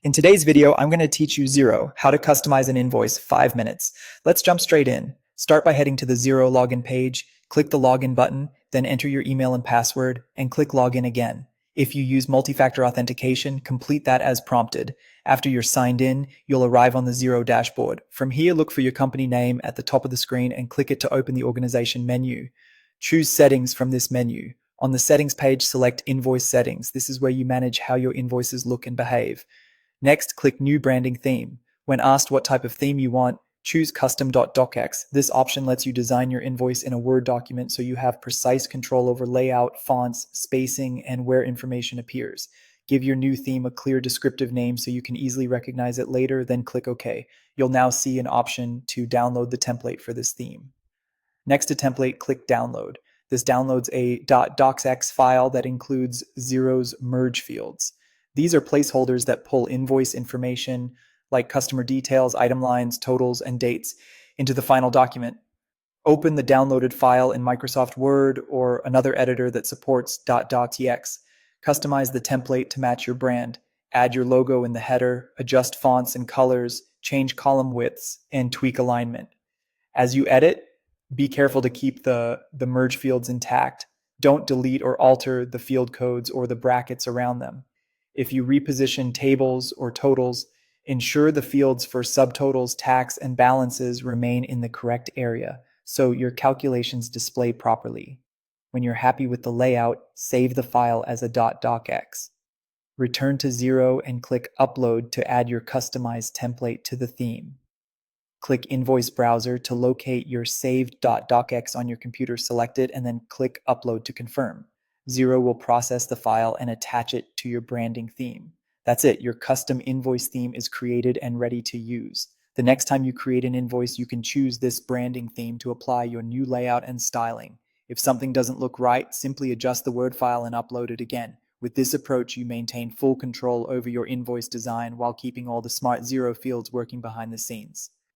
In today's video, I'm going to teach you Xero, how to customize an invoice 5 minutes. Let's jump straight in. Start by heading to the Xero login page, click the login button, then enter your email and password, and click login again. If you use multi-factor authentication, complete that as prompted. After you're signed in, you'll arrive on the Xero dashboard. From here, look for your company name at the top of the screen and click it to open the organization menu. Choose Settings from this menu. On the Settings page, select Invoice Settings. This is where you manage how your invoices look and behave. Next, click New Branding Theme. When asked what type of theme you want, choose Custom.docx. This option lets you design your invoice in a Word document so you have precise control over layout, fonts, spacing, and where information appears. Give your new theme a clear descriptive name so you can easily recognize it later, then click OK. You'll now see an option to download the template for this theme. Next to template, click Download. This downloads a .docx file that includes Xero's merge fields. These are placeholders that pull invoice information like customer details, item lines, totals, and dates into the final document. Open the downloaded file in Microsoft Word or another editor that supports .docx. Customize the template to match your brand. Add your logo in the header, adjust fonts and colors, change column widths, and tweak alignment. As you edit, be careful to keep the merge fields intact. Don't delete or alter the field codes or the brackets around them. If you reposition tables or totals, ensure the fields for subtotals, tax, and balances remain in the correct area so your calculations display properly. When you're happy with the layout, save the file as a .docx. Return to Xero and click Upload to add your customized template to the theme. Click Invoice Browser to locate your saved .docx on your computer, select it, and then click Upload to confirm. Xero will process the file and attach it to your branding theme. That's it, your custom invoice theme is created and ready to use. The next time you create an invoice, you can choose this branding theme to apply your new layout and styling. If something doesn't look right, simply adjust the Word file and upload it again. With this approach, you maintain full control over your invoice design while keeping all the smart Xero fields working behind the scenes.